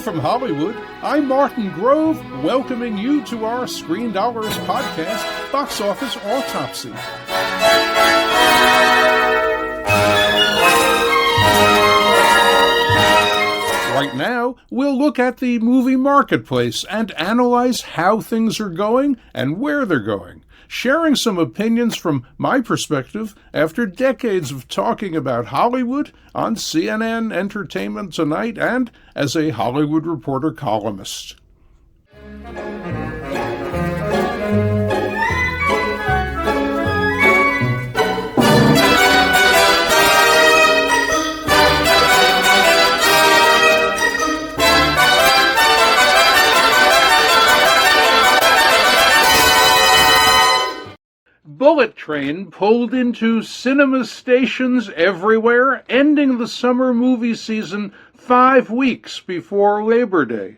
from Hollywood, I'm Martin Grove, welcoming you to our Screendollars podcast, Box Office Autopsy. Right now, we'll look at the movie marketplace and analyze how things are going and where they're going, sharing some opinions from my perspective after decades of talking about Hollywood on CNN Entertainment Tonight and as a Hollywood Reporter columnist. Bullet train pulled into cinema stations everywhere, ending the summer movie season 5 weeks before Labor Day.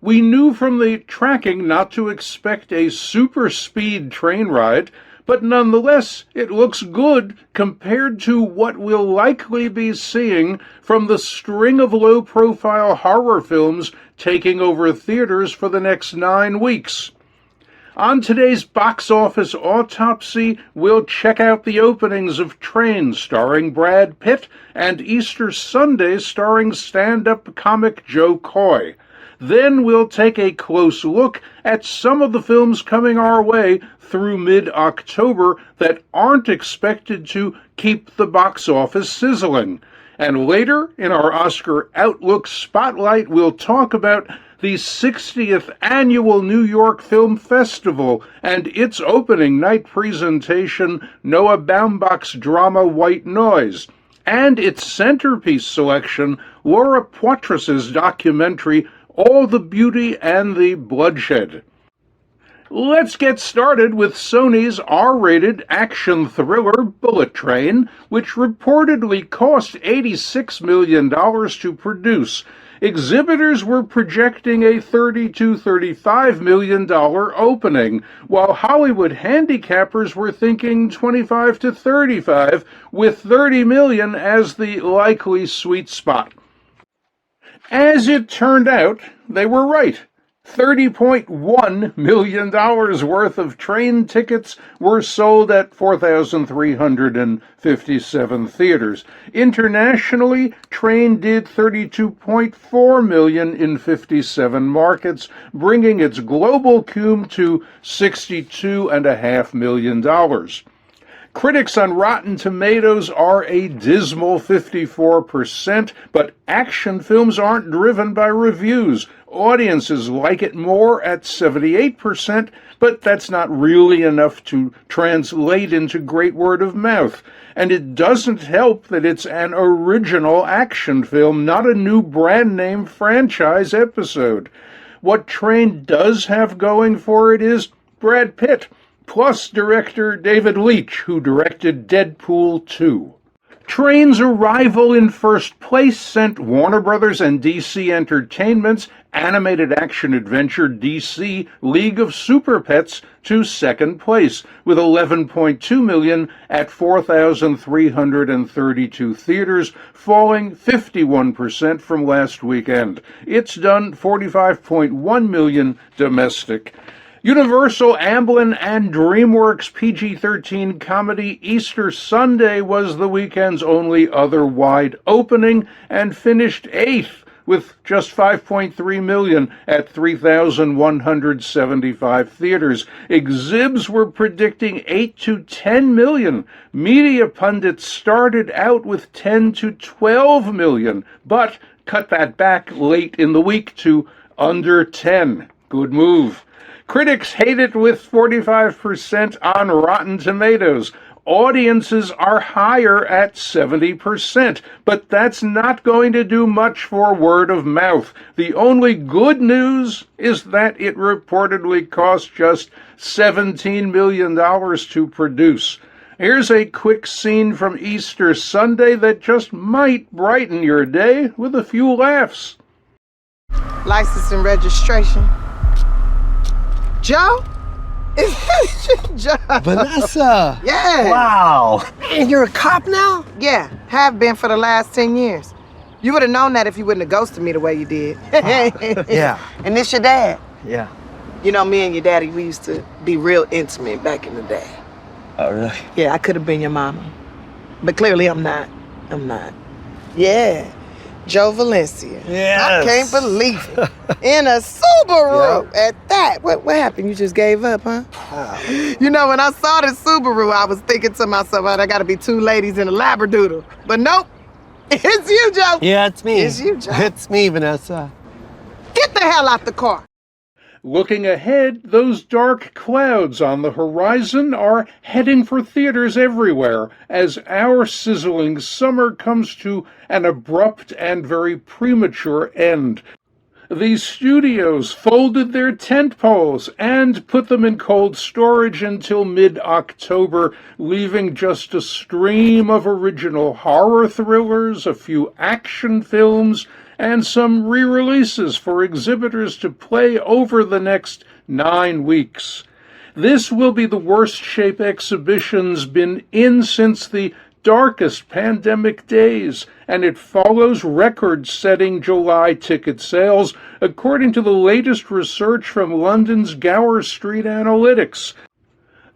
We knew from the tracking not to expect a super speed train ride, but nonetheless it looks good compared to what we'll likely be seeing from the string of low-profile horror films taking over theaters for the next 9 weeks. On today's Box Office Autopsy, we'll check out the openings of Train starring Brad Pitt and Easter Sunday starring stand-up comic Joe Coy. Then we'll take a close look at some of the films coming our way through mid-October that aren't expected to keep the box office sizzling. And later, in our Oscar Outlook Spotlight, we'll talk about the 60th Annual New York Film Festival and its opening night presentation, Noah Baumbach's drama White Noise, and its centerpiece selection, Laura Poitras' documentary All the Beauty and the Bloodshed. Let's get started with Sony's R-rated action thriller Bullet Train, which reportedly cost $86 million to produce. Exhibitors were projecting a $30 to $35 million opening, while Hollywood handicappers were thinking 25 to 35, with $30 million as the likely sweet spot. As it turned out, they were right. $30.1 million worth of train tickets were sold at 4,357 theaters. Internationally, Train did $32.4 million in 57 markets, bringing its global cum to $62.5 million. Critics on Rotten Tomatoes are a dismal 54%, but action films aren't driven by reviews. Audiences like it more at 78%, but that's not really enough to translate into great word of mouth. And it doesn't help that it's an original action film, not a new brand name franchise episode. What Train does have going for it is Brad Pitt, plus director David Leitch, who directed Deadpool 2. Train's arrival in first place sent Warner Brothers and DC Entertainment's animated action-adventure DC League of Super Pets to second place, with $11.2 million at 4,332 theaters, falling 51% from last weekend. It's done $45.1 million domestic. Universal, Amblin, and DreamWorks' PG-13 comedy Easter Sunday was the weekend's only other wide opening and finished 8th with just $5.3 million at 3,175 theaters. Exhibs were predicting 8 to 10 million. Media pundits started out with 10 to 12 million, but cut that back late in the week to under 10. Good move. Critics hate it with 45% on Rotten Tomatoes. Audiences are higher at 70%, but that's not going to do much for word of mouth. The only good news is that it reportedly cost just $17 million to produce. Here's a quick scene from Easter Sunday that just might brighten your day with a few laughs. License and registration. Joe? Is this Joe? Vanessa! Yeah! Wow! And you're a cop now? Yeah, have been for the last 10 years. You would have known that if you wouldn't have ghosted me the way you did. Yeah. And this your dad? Yeah. You know, me and your daddy, we used to be real intimate back in the day. Oh, really? Yeah, I could have been your mama. But clearly I'm not. Yeah. Joe Valencia. Yes. I can't believe it. In a Subaru at that. What happened? You just gave up, huh? You know, when I saw the Subaru, I was thinking to myself, oh, there got to be two ladies in a Labradoodle. But nope. It's you, Joe. Yeah, it's me. It's you, Joe. It's me, Vanessa. Get the hell out the car. Looking ahead, those dark clouds on the horizon are heading for theaters everywhere as our sizzling summer comes to an abrupt and very premature end. These studios folded their tent poles and put them in cold storage until mid-October, leaving just a stream of original horror thrillers, a few action films, and some re-releases for exhibitors to play over the next 9 weeks. This will be the worst shape exhibition's been in since the darkest pandemic days, and it follows record-setting July ticket sales, according to the latest research from London's Gower Street Analytics.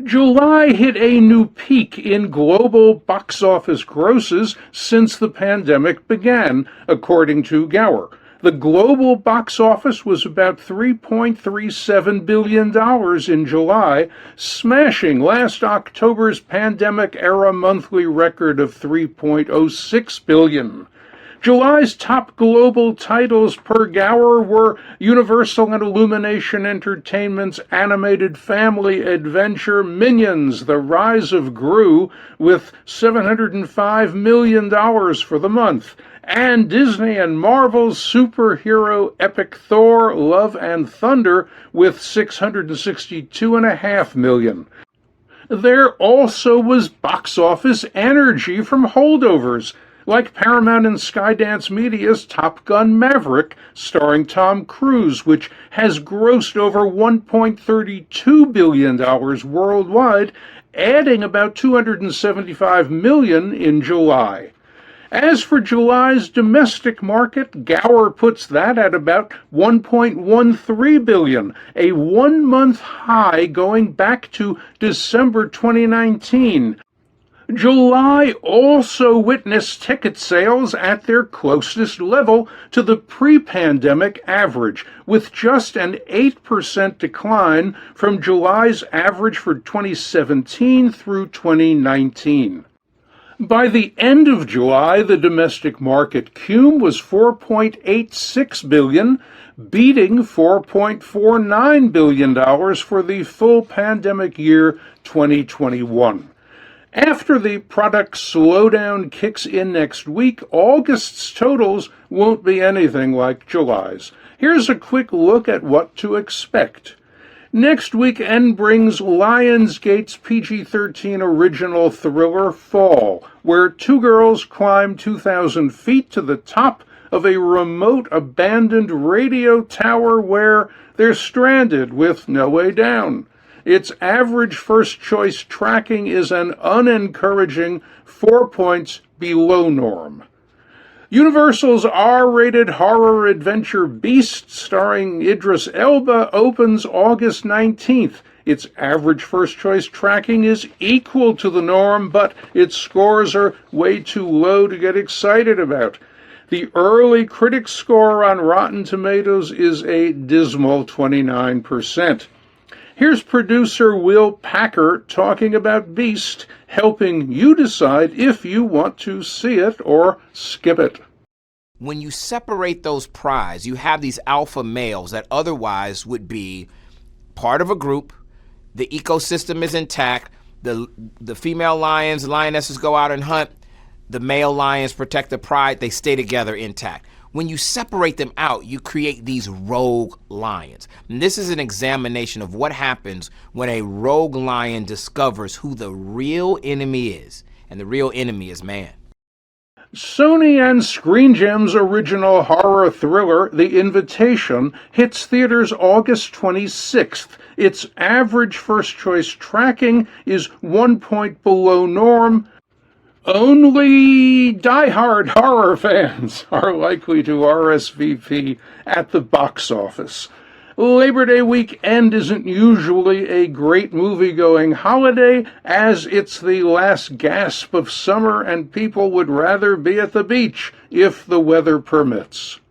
July hit a new peak in global box office grosses since the pandemic began, according to Gower. The global box office was about $3.37 billion in July, smashing last October's pandemic-era monthly record of $3.06 billion. July's top global titles per Gower were Universal and Illumination Entertainment's animated family adventure Minions: The Rise of Gru with $705 million for the month, and Disney and Marvel's superhero epic Thor: Love and Thunder with $662.5 million. There also was box office energy from holdovers, like Paramount and Skydance Media's Top Gun: Maverick, starring Tom Cruise, which has grossed over $1.32 billion worldwide, adding about $275 million in July. As for July's domestic market, Gower puts that at about $1.13 billion, a one-month high going back to December 2019. July also witnessed ticket sales at their closest level to the pre-pandemic average, with just an 8% decline from July's average for 2017 through 2019. By the end of July, the domestic market cum was $4.86 billion, beating $4.49 billion for the full pandemic year 2021. After the product slowdown kicks in next week, August's totals won't be anything like July's. Here's a quick look at what to expect. Next weekend brings Lionsgate's PG-13 original thriller Fall, where two girls climb 2,000 feet to the top of a remote abandoned radio tower where they're stranded with no way down. Its average first-choice tracking is an unencouraging 4 points below norm. Universal's R-rated horror adventure Beast, starring Idris Elba, opens August 19th. Its average first-choice tracking is equal to the norm, but its scores are way too low to get excited about. The early critic score on Rotten Tomatoes is a dismal 29%. Here's producer Will Packer talking about Beast, helping you decide if you want to see it or skip it. When you separate those prides, you have these alpha males that otherwise would be part of a group. The ecosystem is intact. The female lions, lionesses go out and hunt. The male lions protect the pride. They stay together intact. When you separate them out, you create these rogue lions. And this is an examination of what happens when a rogue lion discovers who the real enemy is. And the real enemy is man. Sony and Screen Gems' original horror thriller, The Invitation, hits theaters August 26th. Its average first-choice tracking is 1 point below norm. Only die-hard horror fans are likely to RSVP at the box office. Labor Day weekend isn't usually a great movie-going holiday, as it's the last gasp of summer and people would rather be at the beach if the weather permits.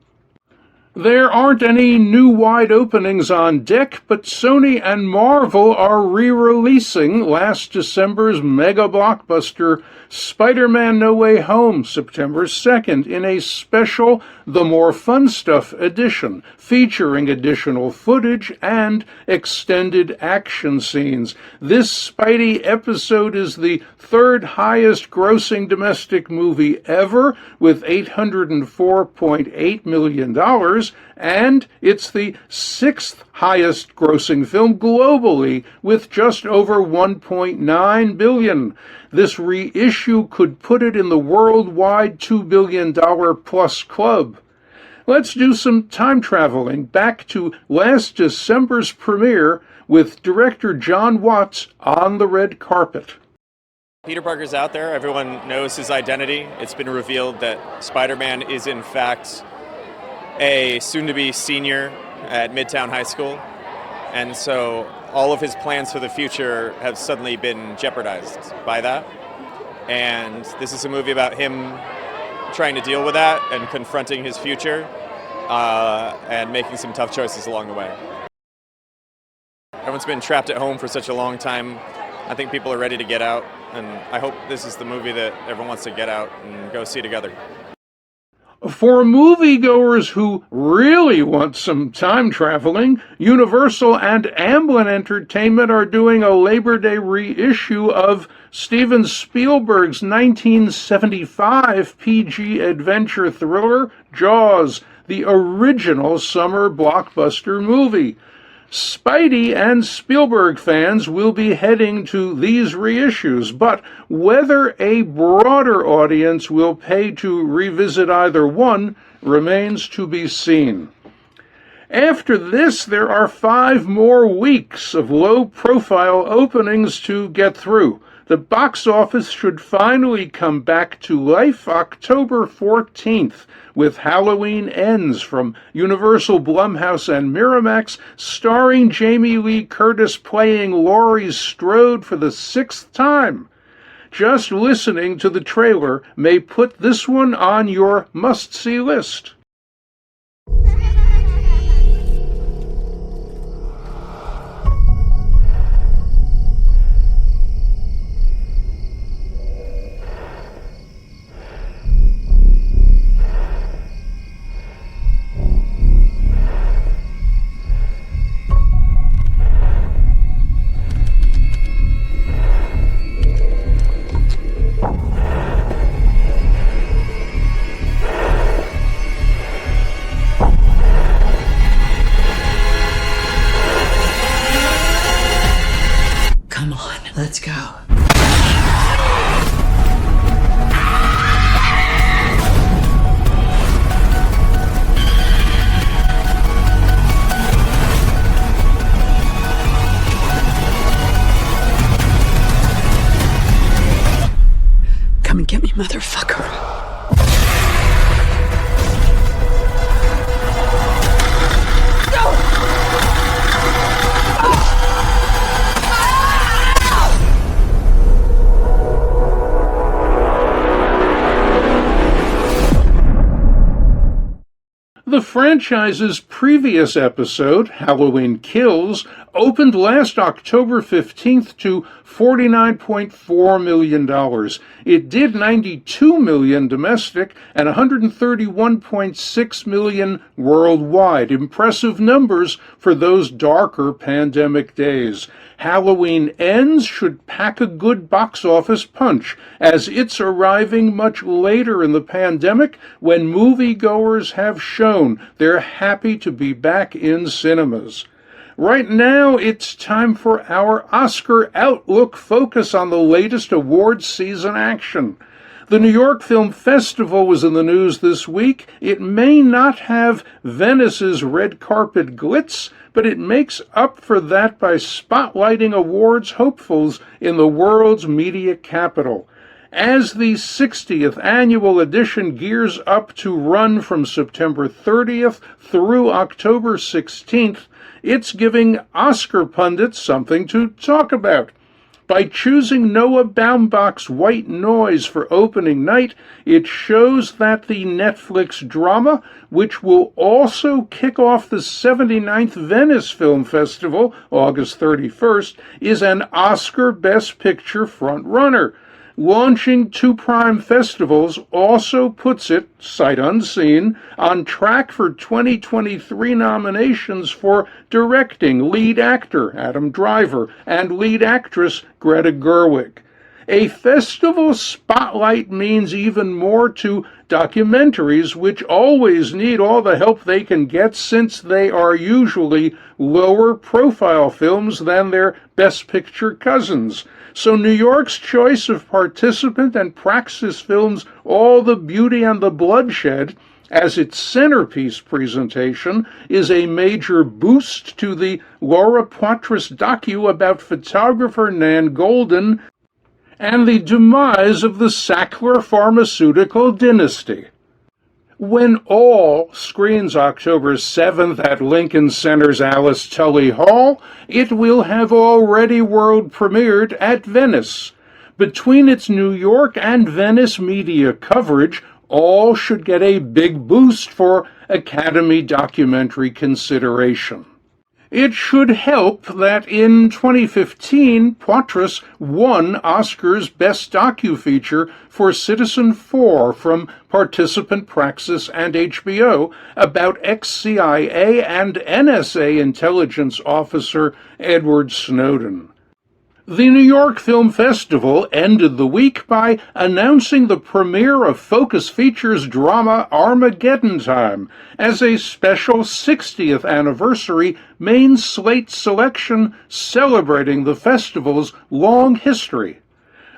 There aren't any new wide openings on deck, but Sony and Marvel are re-releasing last December's mega blockbuster Spider-Man No Way Home September 2nd in a special The More Fun Stuff edition, featuring additional footage and extended action scenes. This Spidey episode is the third highest grossing domestic movie ever, with $804.8 million, and it's the sixth highest grossing film globally, with just over $1.9 billion. This reissue could put it in the worldwide $2 billion plus club. Let's do some time traveling back to last December's premiere with director John Watts on the red carpet. Peter Parker's out there. Everyone knows his identity. It's been revealed that Spider-Man is in fact a soon-to-be senior at Midtown High School. And so all of his plans for the future have suddenly been jeopardized by that. And this is a movie about him trying to deal with that and confronting his future and making some tough choices along the way. Everyone's been trapped at home for such a long time. I think people are ready to get out, and I hope this is the movie that everyone wants to get out and go see together. For moviegoers who really want some time traveling, Universal and Amblin Entertainment are doing a Labor Day reissue of Steven Spielberg's 1975 PG adventure thriller, Jaws, the original summer blockbuster movie. Spidey and Spielberg fans will be heading to these reissues, but whether a broader audience will pay to revisit either one remains to be seen. After this, there are 5 more weeks of low-profile openings to get through. The box office should finally come back to life October 14th, with Halloween Ends from Universal, Blumhouse, and Miramax, starring Jamie Lee Curtis playing Laurie Strode for the 6th time. Just listening to the trailer may put this one on your must-see list. Let's go. Come and get me, motherfucker. The franchise's previous episode, Halloween Kills, opened last October 15th to $49.4 million. It did $92 million domestic and $131.6 million worldwide. Impressive numbers for those darker pandemic days. Halloween Ends should pack a good box office punch, as it's arriving much later in the pandemic when moviegoers have shown they're happy to be back in cinemas. Right now, it's time for our Oscar Outlook focus on the latest awards season action. The New York Film Festival was in the news this week. It may not have Venice's red carpet glitz, but it makes up for that by spotlighting awards hopefuls in the world's media capital. As the 60th annual edition gears up to run from September 30th through October 16th, it's giving Oscar pundits something to talk about. By choosing Noah Baumbach's White Noise for opening night, it shows that the Netflix drama, which will also kick off the 79th Venice Film Festival, August 31st, is an Oscar Best Picture frontrunner. Launching two prime festivals also puts it, sight unseen, on track for 2023 nominations for directing lead actor Adam Driver and lead actress Greta Gerwig. A festival spotlight means even more to documentaries, which always need all the help they can get since they are usually lower profile films than their Best Picture cousins. So New York's choice of participant and praxis films All the Beauty and the Bloodshed as its centerpiece presentation is a major boost to the Laura Poitras docu about photographer Nan Goldin and the demise of the Sackler pharmaceutical dynasty. When All screens October 7th at Lincoln Center's Alice Tully Hall, it will have already world premiered at Venice. Between its New York and Venice media coverage, All should get a big boost for Academy documentary consideration. It should help that in 2015, Poitras won Oscar's Best Docu-Feature for Citizen4 from Participant Praxis and HBO about ex-CIA and NSA intelligence officer Edward Snowden. The New York Film Festival ended the week by announcing the premiere of Focus Features drama Armageddon Time as a special 60th anniversary main slate selection celebrating the festival's long history.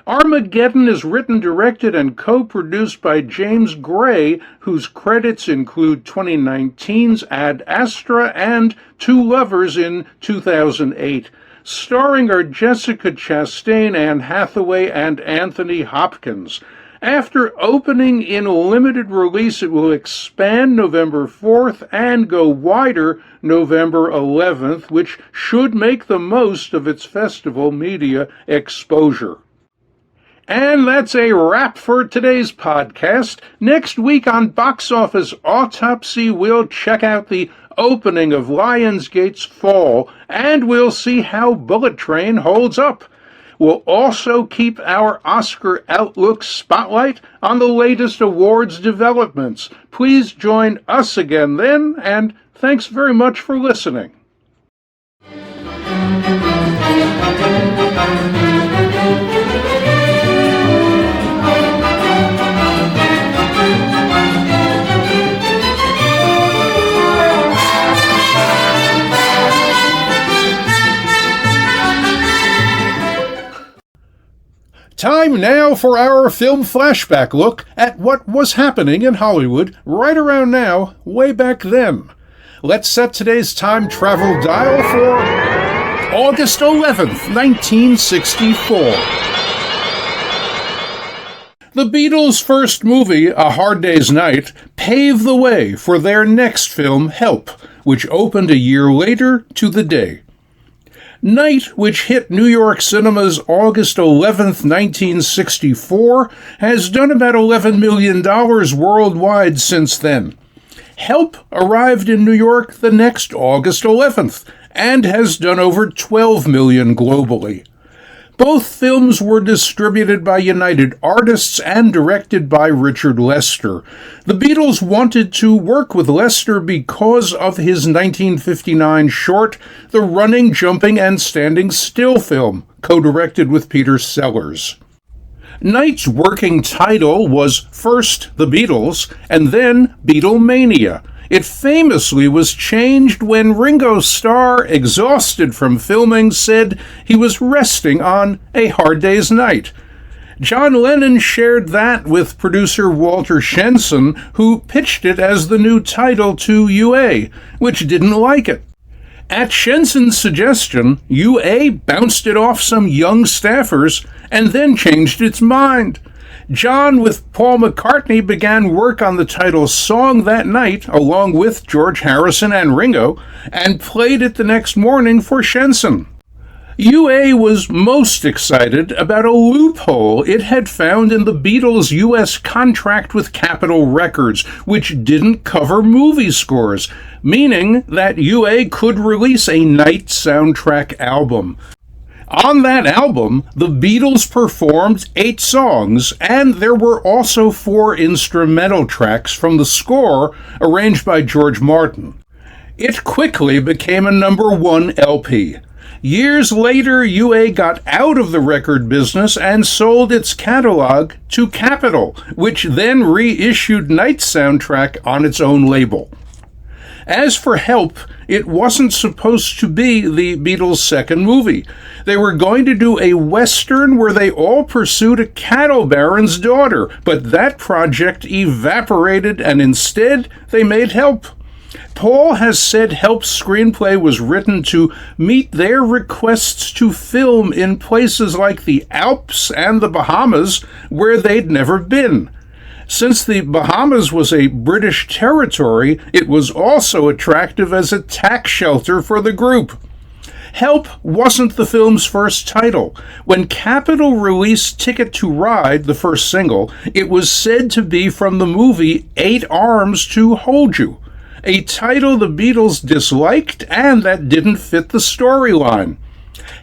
Armageddon is written, directed, and co-produced by James Gray, whose credits include 2019's Ad Astra and Two Lovers in 2008. Starring are Jessica Chastain, Anne Hathaway, and Anthony Hopkins. After opening in limited release, it will expand November 4th and go wider November 11th, which should make the most of its festival media exposure. And that's a wrap for today's podcast. Next week on Box Office Autopsy, we'll check out the opening of Lionsgate's Fall, and we'll see how Bullet Train holds up. We'll also keep our Oscar Outlook spotlight on the latest awards developments. Please join us again then, and thanks very much for listening. Time now for our film flashback look at what was happening in Hollywood right around now, way back then. Let's set today's time travel dial for August 11th, 1964. The Beatles' first movie, A Hard Day's Night, paved the way for their next film, Help, which opened a year later to the day. Night, which hit New York cinemas August 11th, 1964, has done about $11 million worldwide since then. Help arrived in New York the next August 11th and has done over $12 million globally. Both films were distributed by United Artists and directed by Richard Lester. The Beatles wanted to work with Lester because of his 1959 short, The Running, Jumping, and Standing Still film, co-directed with Peter Sellers. Night's working title was first The Beatles and then Beatlemania. It famously was changed when Ringo Starr, exhausted from filming, said he was resting on A Hard Day's Night. John Lennon shared that with producer Walter Shenson, who pitched it as the new title to UA, which didn't like it. At Shenson's suggestion, UA bounced it off some young staffers and then changed its mind. John, with Paul McCartney, began work on the title song that night, along with George Harrison and Ringo, and played it the next morning for Shenson. UA was most excited about a loophole it had found in the Beatles' U.S. contract with Capitol Records, which didn't cover movie scores, meaning that UA could release a night soundtrack album. On that album, the Beatles performed 8 songs, and there were also 4 instrumental tracks from the score arranged by George Martin. It quickly became a #1 LP. Years later, UA got out of the record business and sold its catalog to Capitol, which then reissued Night Soundtrack on its own label. As for Help, it wasn't supposed to be the Beatles' second movie. They were going to do a Western where they all pursued a cattle baron's daughter, but that project evaporated and instead they made Help. Paul has said Help's screenplay was written to meet their requests to film in places like the Alps and the Bahamas, where they'd never been. Since the Bahamas was a British territory, it was also attractive as a tax shelter for the group. Help wasn't the film's first title. When Capitol released Ticket to Ride, the first single, it was said to be from the movie 8 Arms to Hold You, a title the Beatles disliked and that didn't fit the storyline.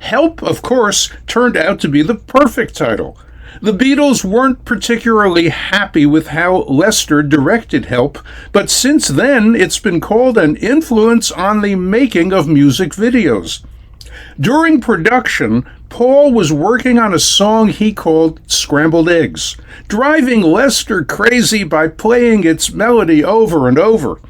Help, of course, turned out to be the perfect title. The Beatles weren't particularly happy with how Lester directed Help, but since then it's been called an influence on the making of music videos. During production, Paul was working on a song he called Scrambled Eggs, driving Lester crazy by playing its melody over and over.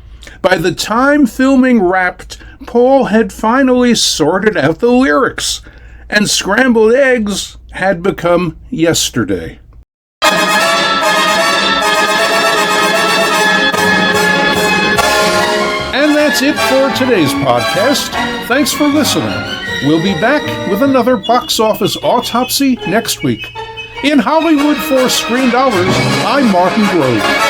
By the time filming wrapped, Paul had finally sorted out the lyrics, and Scrambled Eggs had become yesterday. And that's it for today's podcast. Thanks for listening. We'll be back with another box office autopsy next week. In Hollywood for Screendollars, I'm Martin Grove.